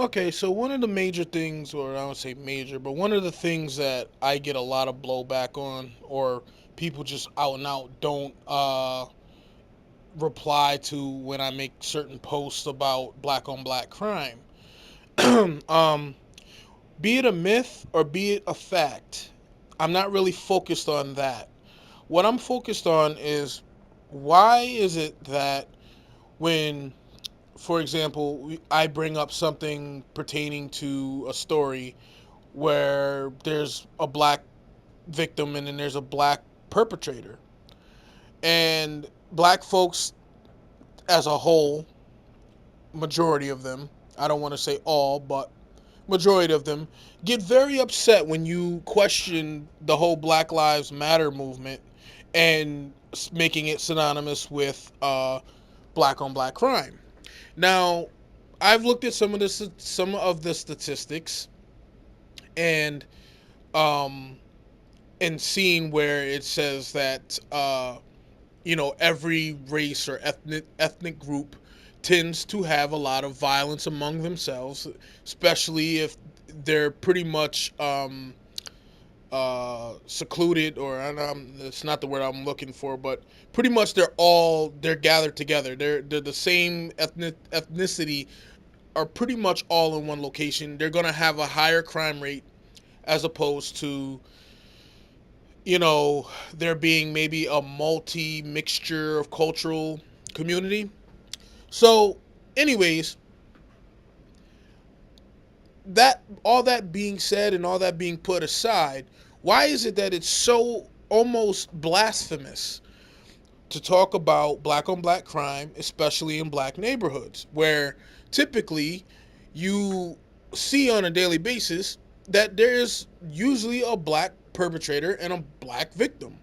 Okay, so one of the major things, or I would say major, but one of the things that I get a lot of blowback on, or people just out and out don't reply to when I make certain posts about black on black crime, um, be it a myth or be it a fact, I'm not really focused on that. What I'm focused on is why is it that when, for example, I bring up something pertaining to a story where there's a black victim and then there's a black perpetrator, and black folks as a whole, majority of them, I don't want to say all, but majority of them get very upset when you question the whole Black Lives Matter movement and making it synonymous with black on black crime. Now, I've looked at some of the statistics and um, and seen where it says that every race or ethnic group tends to have a lot of violence among themselves, especially if they're pretty much secluded, or it's not the word I'm looking for, but pretty much they're gathered together. They're the same ethnicity, are pretty much all in one location. They're gonna have a higher crime rate as opposed to there being maybe a multi mixture of cultural community. So, anyways, that all that being said and all that being put aside, why is it that it's so almost blasphemous to talk about black on black crime, especially in black neighborhoods, where typically you see on a daily basis that there is usually a black perpetrator and a black victim?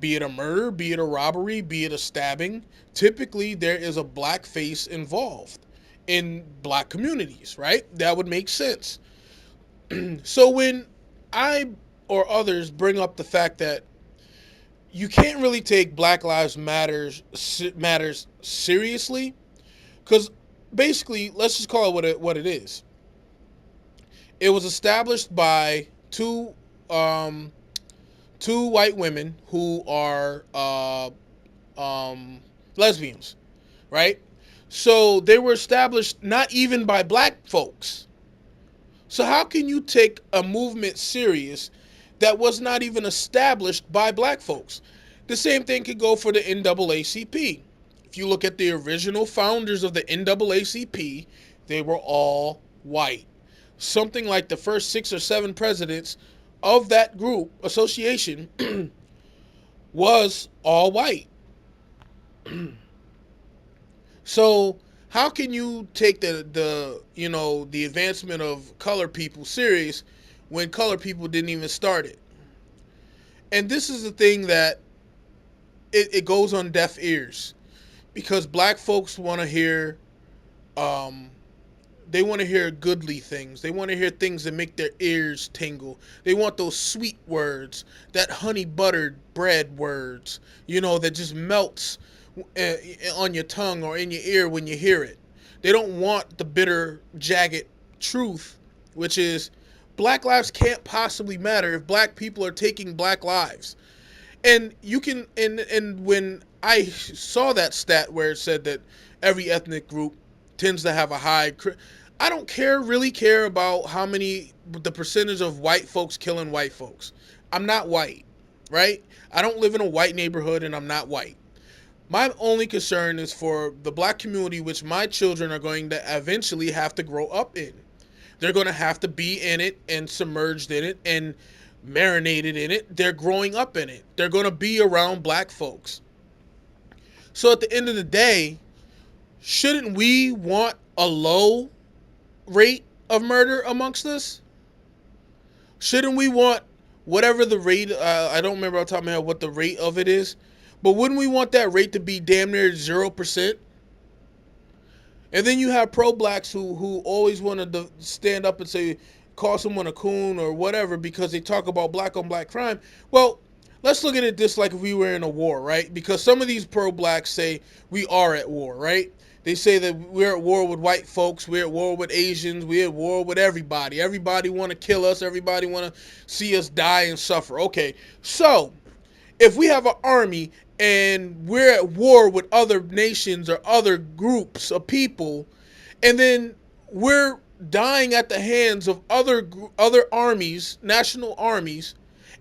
Be it a murder, be it a robbery, be it a stabbing, typically there is a black face involved in black communities, right? That would make sense. So when I or others bring up the fact that you can't really take Black Lives matters seriously, because basically, let's just call it what it is. It was established by um, two white women who are lesbians, right? So they were established not even by black folks. So how can you take a movement serious that was not even established by black folks? The same thing could go for the NAACP. If you look at the original founders of the NAACP, they were all white. Something like the first 6 or 7 presidents of that group association was all white. So how can you take the advancement of colored people serious when colored people didn't even start it? And this is the thing that it goes on deaf ears, because black folks want to hear um, they want to hear goodly things. They want to hear things that make their ears tingle. They want those sweet words, that honey buttered bread words, that just melts uh, on your tongue or in your ear when you hear it. They don't want the bitter, jagged truth, which is black lives can't possibly matter if black people are taking black lives. And you can and when I saw that stat where it said that every ethnic group tends to have a high, I don't really care about how many the percentage of white folks killing white folks. I'm not white, right? I don't live in a white neighborhood and I'm not white. My only concern is for the black community, which my children are going to eventually have to grow up in. They're going to have to be in it and submerged in it and marinated in it. They're growing up in it. They're going to be around black folks. So at the end of the day, shouldn't we want a low rate of murder amongst us? Shouldn't we want whatever the rate? I don't remember off the top of my head what the rate of it is, but wouldn't we want that rate to be damn near 0%? And then you have pro blacks who always want to stand up and say, call someone a coon or whatever because they talk about black on black crime. Well, let's look at this like if we were in a war, right? Because some of these pro blacks say we are at war, right? They say that we're at war with white folks, we're at war with Asians, we're at war with everybody. Everybody want to kill us, everybody want to see us die and suffer. Okay, so if we have an army and we're at war with other nations or other groups of people, and then we're dying at the hands of other armies, national armies,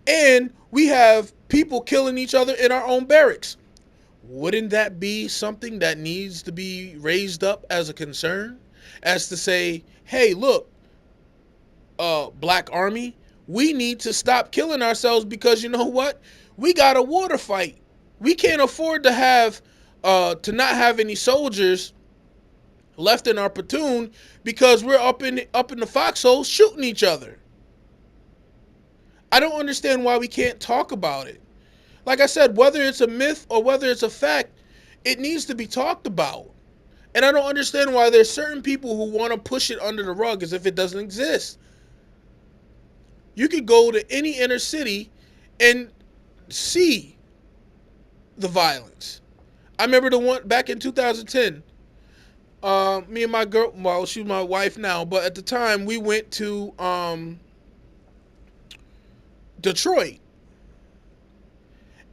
and we have people killing each other in our own barracks, wouldn't that be something that needs to be raised up as a concern? As to say, hey, look, Black Army, we need to stop killing ourselves because you know what? We got a war to fight. We can't afford to have to not have any soldiers left in our platoon because we're up in the foxholes shooting each other. I don't understand why we can't talk about it. Like I said, whether it's a myth or whether it's a fact, it needs to be talked about. And I don't understand why there's certain people who want to push it under the rug as if it doesn't exist. You could go to any inner city and see the violence. I remember the one back in 2010. Me and my girl, well, she's my wife now, but at the time we went to Detroit,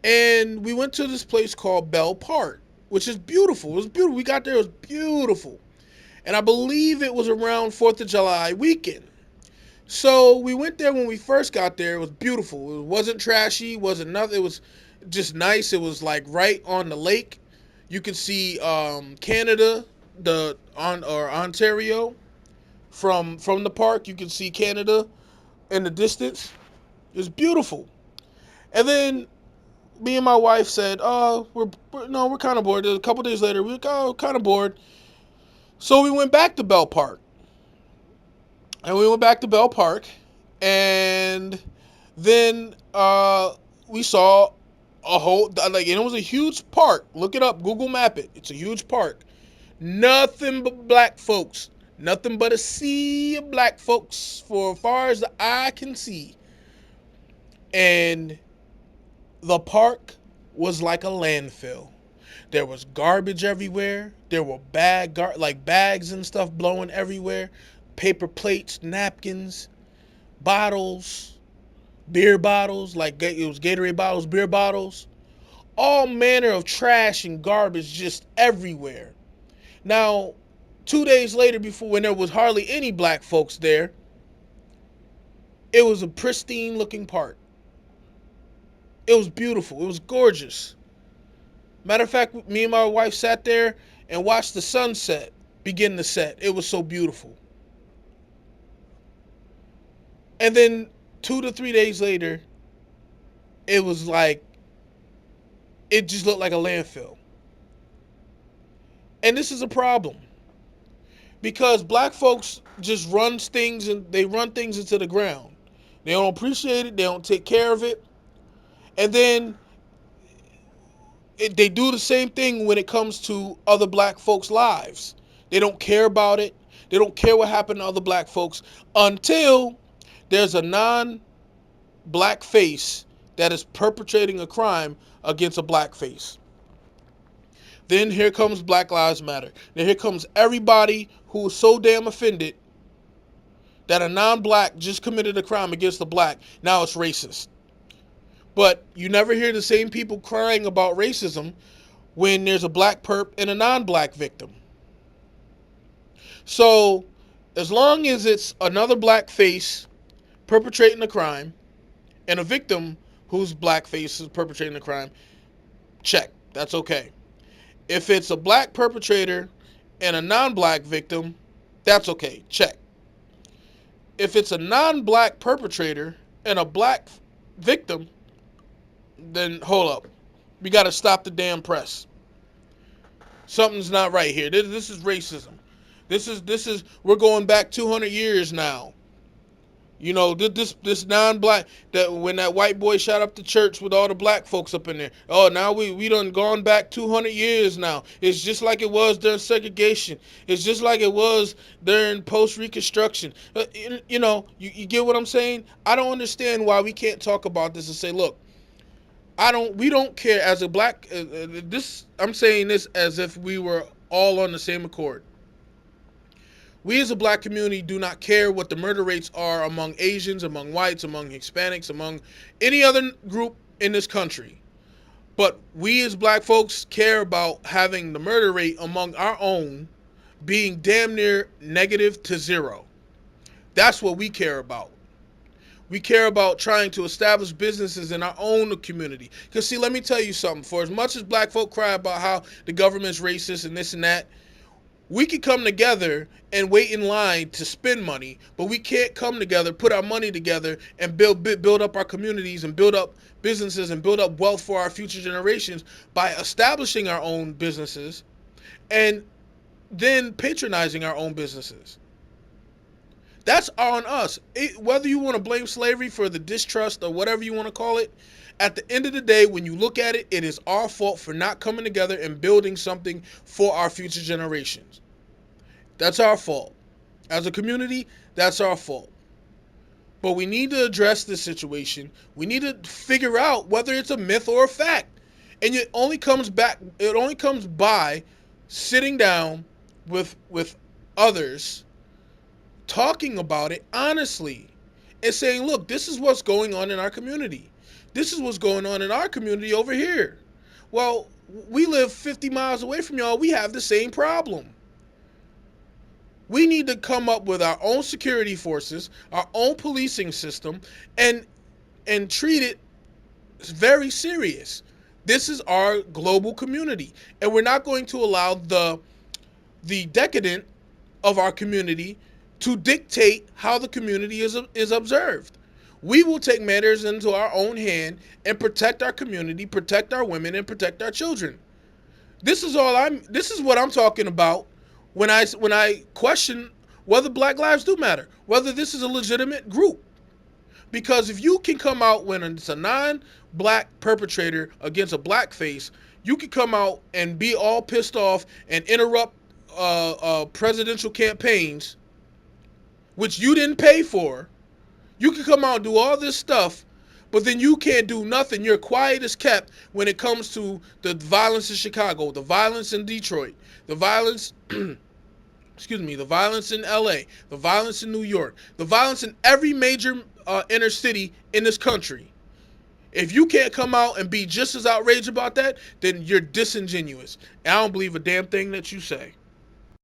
and we went to this place called Bell Park, which is beautiful. It was beautiful. We got there, it was beautiful. And I believe it was around 4th of July weekend. So we went there when we first got there. It was beautiful. It wasn't trashy, wasn't nothing. It was just nice. It was like right on the lake. You could see Canada, or Ontario from the park. You could see Canada in the distance. It was beautiful. And then me and my wife said, we're kind of bored." A couple days later, we were kind of bored. So we went back to Bell Park. And then we saw a whole, like, and it was a huge park. Look it up, Google Map it. It's a huge park. Nothing but black folks. Nothing but a sea of black folks for as far as the eye can see. And the park was like a landfill. There was garbage everywhere. There were bags and stuff blowing everywhere. Paper plates, napkins, bottles, beer bottles, like it was Gatorade bottles, beer bottles. All manner of trash and garbage just everywhere. Now, 2 days later, before when there was hardly any black folks there, it was a pristine looking park. It was beautiful. It was gorgeous. Matter of fact, me and my wife sat there and watched the sunset begin to set. It was so beautiful. And then 2 to 3 days later, it was like, it just looked like a landfill. And this is a problem. Because black folks just run things into the ground. They don't appreciate it. They don't take care of it. And then they do the same thing when it comes to other black folks' lives. They don't care about it. They don't care what happened to other black folks until there's a non-black face that is perpetrating a crime against a black face. Then here comes Black Lives Matter. Then here comes everybody who is so damn offended that a non-black just committed a crime against a black. Now it's racist. But you never hear the same people crying about racism when there's a black perp and a non-black victim. So as long as it's another black face perpetrating a crime and a victim whose black face is perpetrating the crime, check. That's okay. If it's a black perpetrator and a non-black victim, that's okay. Check. If it's a non-black perpetrator and a black victim, then hold up. We got to stop the damn press. Something's not right here. This is racism. This is we're going back 200 years now. You know, this non-black, that when that white boy shot up the church with all the black folks up in there. Oh, now we done gone back 200 years now. It's just like it was during segregation. It's just like it was during post-Reconstruction. You get what I'm saying? I don't understand why we can't talk about this and say, look, we don't care as a black, I'm saying this as if we were all on the same accord. We as a black community do not care what the murder rates are among Asians, among whites, among Hispanics, among any other group in this country. But we as black folks care about having the murder rate among our own being damn near negative to zero. That's what we care about. We care about trying to establish businesses in our own community. Because, see, let me tell you something. For as much as black folk cry about how the government's racist and this and that, we can come together and wait in line to spend money, but we can't come together, put our money together, and build up our communities and build up businesses and build up wealth for our future generations by establishing our own businesses and then patronizing our own businesses. That's on us. Whether you want to blame slavery for the distrust or whatever you want to call it, at the end of the day, when you look at it, it is our fault for not coming together and building something for our future generations. That's our fault. As a community, that's our fault. But we need to address this situation. We need to figure out whether it's a myth or a fact. And it only comes by sitting down with others, talking about it honestly, and saying, look, this is what's going on in our community. This is what's going on in our community over here. Well, we live 50 miles away from y'all. We have the same problem. We need to come up with our own security forces, our own policing system, and treat it very serious. This is our global community, and we're not going to allow the decadent of our community to dictate how the community is observed. We will take matters into our own hand and protect our community, protect our women, and protect our children. This is what I'm talking about when I question whether Black lives do matter, whether this is a legitimate group. Because if you can come out when it's a non-black perpetrator against a black face, you can come out and be all pissed off and interrupt presidential campaigns, which you didn't pay for. You can come out and do all this stuff, but then you can't do nothing. You're quiet as kept when it comes to the violence in Chicago, the violence in Detroit, the violence, the violence in LA, the violence in New York, the violence in every major inner city in this country. If you can't come out and be just as outraged about that, then you're disingenuous. And I don't believe a damn thing that you say.